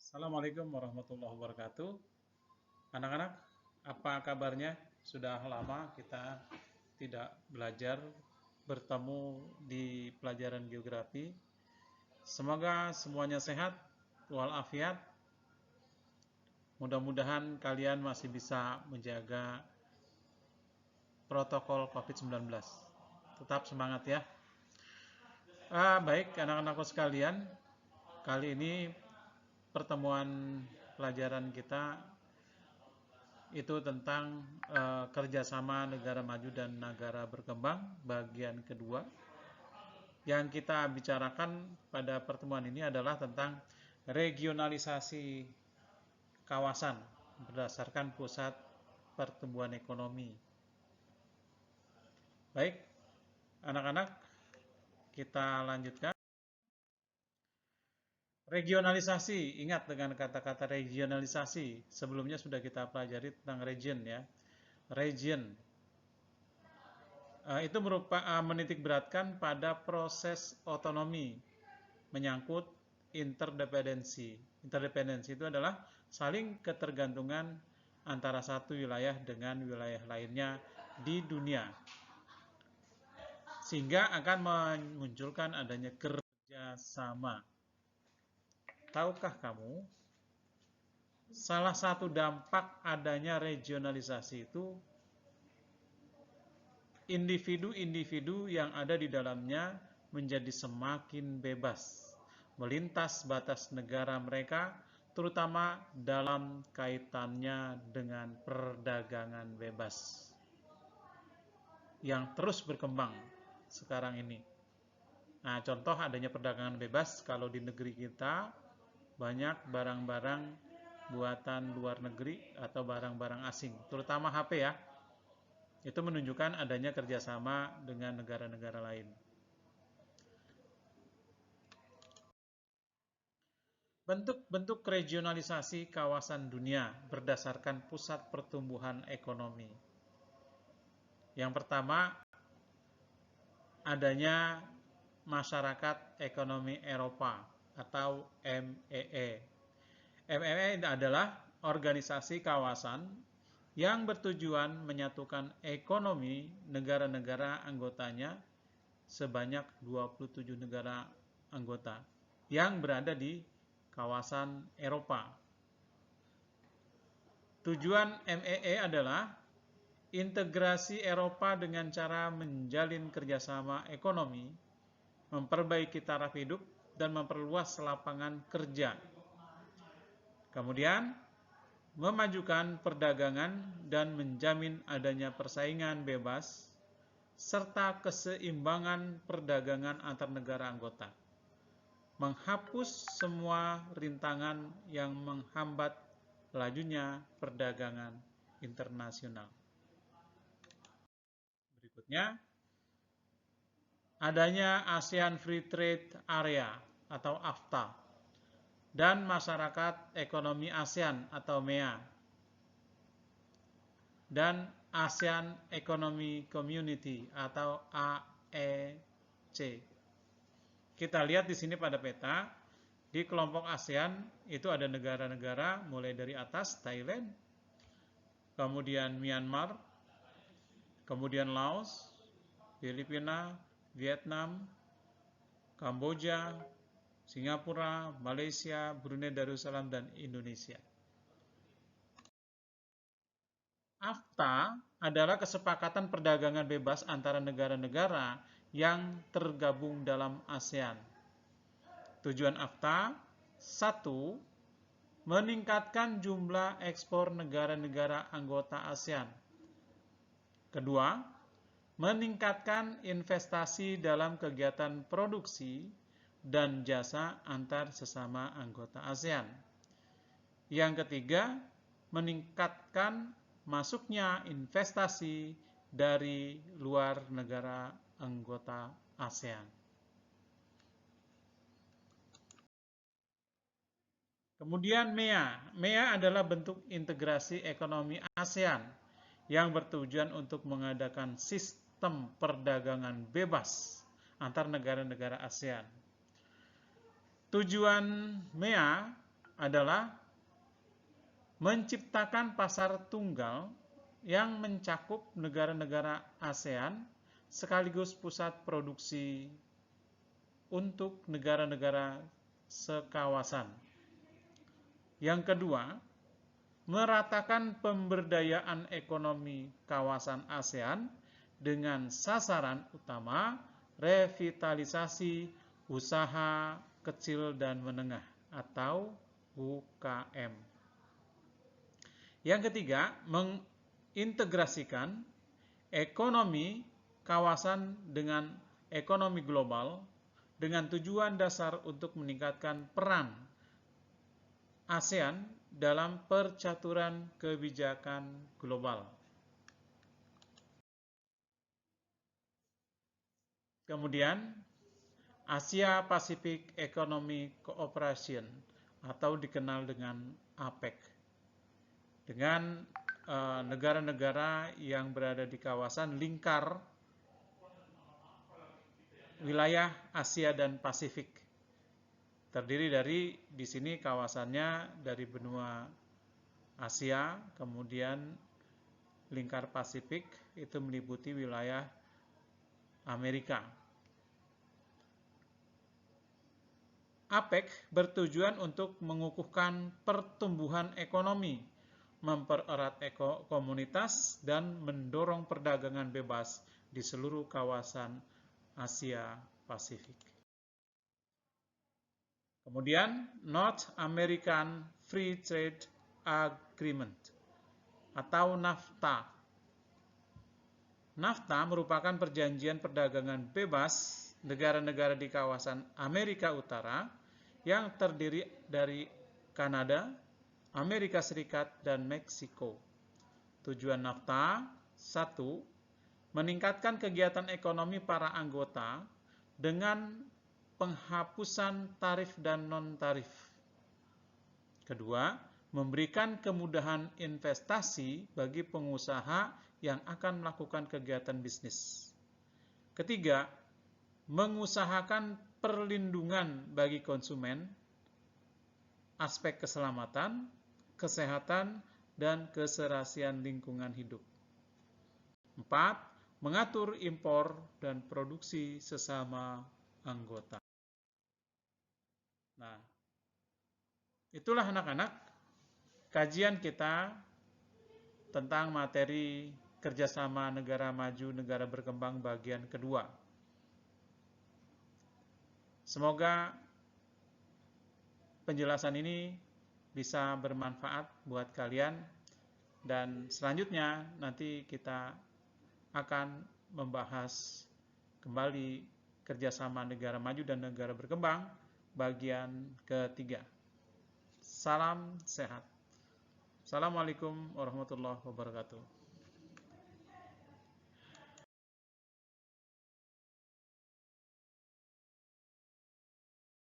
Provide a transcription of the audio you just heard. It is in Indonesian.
Assalamualaikum warahmatullahi wabarakatuh. Anak-anak, apa kabarnya? Sudah lama kita tidak belajar bertemu di pelajaran geografi. Semoga semuanya sehat walafiat. Mudah-mudahan kalian masih bisa menjaga protokol COVID-19. Tetap semangat ya. Baik anak-anakku sekalian, kali ini pertemuan pelajaran kita itu tentang kerjasama negara maju dan negara berkembang bagian kedua. Yang kita bicarakan pada pertemuan ini adalah tentang regionalisasi kawasan berdasarkan pusat pertumbuhan ekonomi. Baik, anak-anak, kita lanjutkan. Regionalisasi, ingat dengan kata-kata regionalisasi. Sebelumnya sudah kita pelajari tentang region ya. Region itu menitik beratkan pada proses otonomi menyangkut interdependensi. Interdependensi itu adalah saling ketergantungan antara satu wilayah dengan wilayah lainnya di dunia, sehingga akan memunculkan adanya kerjasama. Tahukah kamu, salah satu dampak adanya regionalisasi itu individu-individu yang ada di dalamnya menjadi semakin bebas melintas batas negara mereka, terutama dalam kaitannya dengan perdagangan bebas yang terus berkembang sekarang ini. Nah, contoh adanya perdagangan bebas kalau di negeri kita banyak barang-barang buatan luar negeri atau barang-barang asing, terutama HP ya. Itu menunjukkan adanya kerjasama dengan negara-negara lain. Bentuk-bentuk regionalisasi kawasan dunia berdasarkan pusat pertumbuhan ekonomi. Yang pertama, adanya Masyarakat Ekonomi Eropa atau MEE. MEE adalah organisasi kawasan yang bertujuan menyatukan ekonomi negara-negara anggotanya sebanyak 27 negara anggota yang berada di kawasan Eropa. Tujuan MEE adalah integrasi Eropa dengan cara menjalin kerjasama ekonomi, memperbaiki taraf hidup, dan memperluas lapangan kerja. Kemudian, memajukan perdagangan dan menjamin adanya persaingan bebas, serta keseimbangan perdagangan antar negara anggota. Menghapus semua rintangan yang menghambat lajunya perdagangan internasional. Berikutnya, adanya ASEAN Free Trade Area atau AFTA dan Masyarakat Ekonomi ASEAN atau MEA dan ASEAN Economic Community atau AEC. Kita lihat di sini pada peta, di kelompok ASEAN itu ada negara-negara mulai dari atas Thailand, kemudian Myanmar, kemudian Laos, Filipina, Vietnam, Kamboja, Singapura, Malaysia, Brunei Darussalam, dan Indonesia. AFTA adalah kesepakatan perdagangan bebas antara negara-negara yang tergabung dalam ASEAN. Tujuan AFTA, 1. Meningkatkan jumlah ekspor negara-negara anggota ASEAN. Kedua, meningkatkan investasi dalam kegiatan produksi dan jasa antar sesama anggota ASEAN. Yang ketiga, meningkatkan masuknya investasi dari luar negara anggota ASEAN. Kemudian MEA. MEA adalah bentuk integrasi ekonomi ASEAN yang bertujuan untuk mengadakan sistem perdagangan bebas antar negara-negara ASEAN. Tujuan MEA adalah menciptakan pasar tunggal yang mencakup negara-negara ASEAN sekaligus pusat produksi untuk negara-negara sekawasan. Yang kedua, meratakan pemberdayaan ekonomi kawasan ASEAN dengan sasaran utama revitalisasi usaha kecil dan menengah atau UKM. Yang ketiga, mengintegrasikan ekonomi kawasan dengan ekonomi global dengan tujuan dasar untuk meningkatkan peran ASEAN dalam percaturan kebijakan global. Kemudian, Asia Pacific Economic Cooperation atau dikenal dengan APEC. Dengan negara-negara yang berada di kawasan lingkar wilayah Asia dan Pasifik. Terdiri dari di sini kawasannya dari benua Asia, kemudian lingkar Pasifik itu meliputi wilayah Amerika. APEC bertujuan untuk mengukuhkan pertumbuhan ekonomi, mempererat komunitas, dan mendorong perdagangan bebas di seluruh kawasan Asia Pasifik. Kemudian North American Free Trade Agreement atau NAFTA. NAFTA merupakan perjanjian perdagangan bebas negara-negara di kawasan Amerika Utara yang terdiri dari Kanada, Amerika Serikat, dan Meksiko. Tujuan NAFTA: 1. Meningkatkan kegiatan ekonomi para anggota dengan penghapusan tarif dan non-tarif. Kedua, memberikan kemudahan investasi bagi pengusaha yang akan melakukan kegiatan bisnis. Ketiga, mengusahakan perlindungan bagi konsumen, aspek keselamatan, kesehatan, dan keserasian lingkungan hidup. 4. Mengatur impor dan produksi sesama anggota. Nah, itulah anak-anak kajian kita tentang materi kerjasama negara maju, negara berkembang bagian kedua. Semoga penjelasan ini bisa bermanfaat buat kalian, dan selanjutnya nanti kita akan membahas kembali kerjasama negara maju dan negara berkembang bagian ketiga. Salam sehat. Assalamualaikum warahmatullahi wabarakatuh.